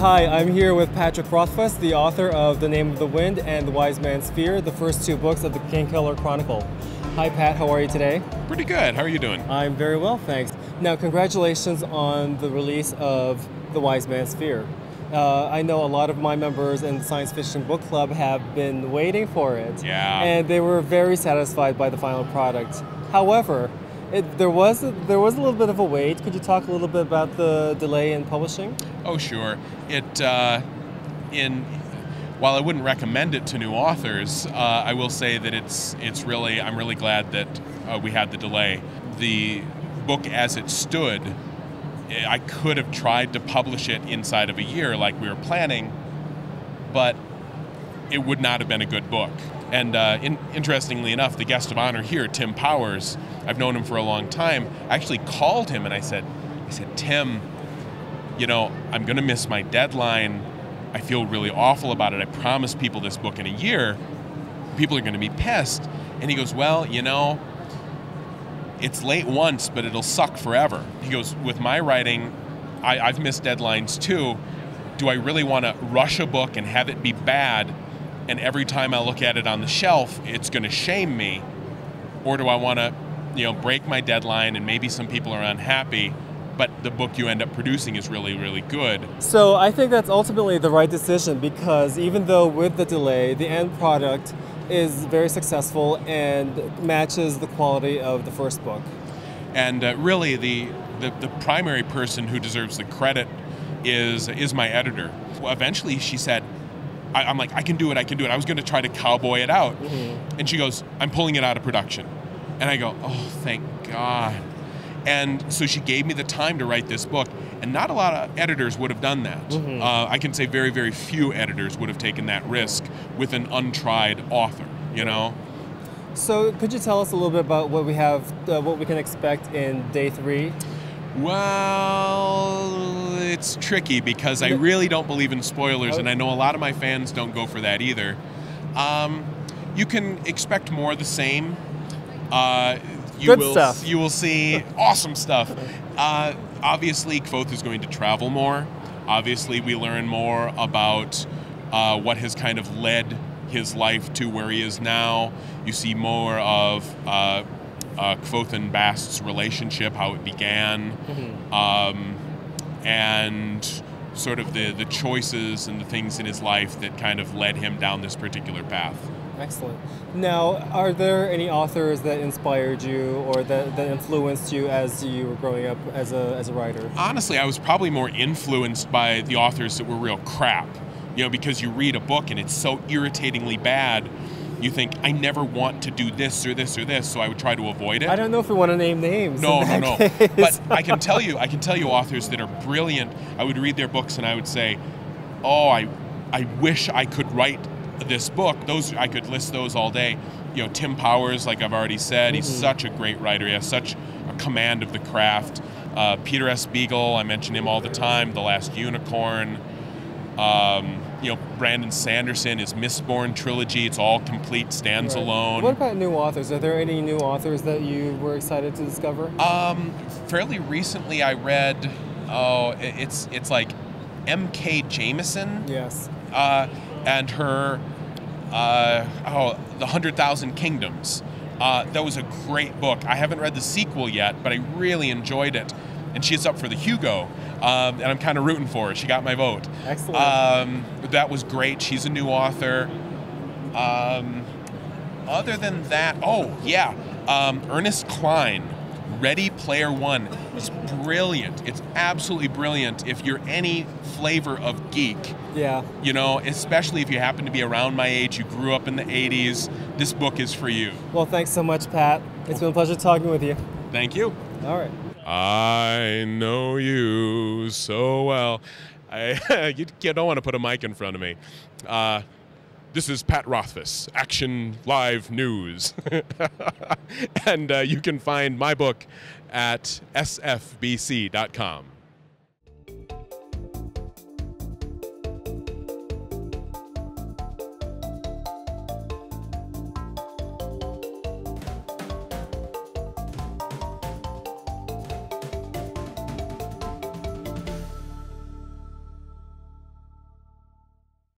Hi, I'm here with Patrick Rothfuss, the author of The Name of the Wind and The Wise Man's Fear, the first two books of the Kingkiller Chronicle. Hi Pat, how are you today? Pretty good. How are you doing? I'm very well, thanks. Now, congratulations on the release of The Wise Man's Fear. I know a lot of my members in the Science Fiction Book Club have been waiting for it. Yeah. And they were very satisfied by the final product. However, there was a little bit of a wait. Could you talk a little bit about the delay in publishing? Oh, sure. While I wouldn't recommend it to new authors, I will say that I'm really glad that we had the delay. The book as it stood, I could have tried to publish it inside of a year like we were planning, but it would not have been a good book. And interestingly enough, the guest of honor here, Tim Powers, I've known him for a long time. I actually called him and I said, Tim, I'm going to miss my deadline. I feel really awful about it. I promised people this book in a year. People are going to be pissed. And he goes, well, it's late once, but it'll suck forever. He goes, with my writing, I've missed deadlines too. Do I really want to rush a book and have it be bad, and every time I look at it on the shelf, it's going to shame me? Or do I want to, break my deadline and maybe some people are unhappy, but the book you end up producing is really, really good? So I think that's ultimately the right decision, because even though with the delay, the end product is very successful and matches the quality of the first book. And really, the primary person who deserves the credit is my editor. Well, eventually, she said, I'm like, I can do it. I was going to try to cowboy it out. Mm-hmm. And she goes, I'm pulling it out of production. And I go, oh, thank God. And so she gave me the time to write this book. And not a lot of editors would have done that. Mm-hmm. I can say very, very few editors would have taken that risk with an untried author, So could you tell us a little bit about what we have, what we can expect in day 3? Well, it's tricky because I really don't believe in spoilers, and I know a lot of my fans don't go for that either. You can expect more of the same. Good stuff. You will see awesome stuff. Obviously, Kvothe is going to travel more. Obviously, we learn more about what has kind of led his life to where he is now. You see more of Kvothe and Bast's relationship, how it began, and sort of the choices and the things in his life that kind of led him down this particular path. Excellent. Now, are there any authors that inspired you or that influenced you as you were growing up as a writer? Honestly, I was probably more influenced by the authors that were real crap. Because you read a book and it's so irritatingly bad, you think, I never want to do this or this or this, so I would try to avoid it. I don't know if we want to name names. No. But I can tell you authors that are brilliant. I would read their books and I would say, oh, I wish I could write this book. I could list those all day. Tim Powers, like I've already said, he's such a great writer. He has such a command of the craft. Peter S. Beagle, I mention him all the time. The Last Unicorn. Brandon Sanderson, his Mistborn trilogy, it's all complete, stands alone. What about new authors? Are there any new authors that you were excited to discover? Fairly recently I read, it's like M.K. Jameson. Yes. And her, The 100,000 Kingdoms. That was a great book. I haven't read the sequel yet, but I really enjoyed it. And she's up for the Hugo, and I'm kind of rooting for her. She got my vote. Excellent. That was great. She's a new author. Other than that, Ernest Cline, Ready Player One. It's brilliant. It's absolutely brilliant if you're any flavor of geek. Yeah. Especially if you happen to be around my age, you grew up in the 80s, this book is for you. Well, thanks so much, Pat. It's been a pleasure talking with you. Thank you. All right. I know you so well. You don't want to put a mic in front of me. This is Pat Rothfuss, Action Live News. And you can find my book at sfbc.com.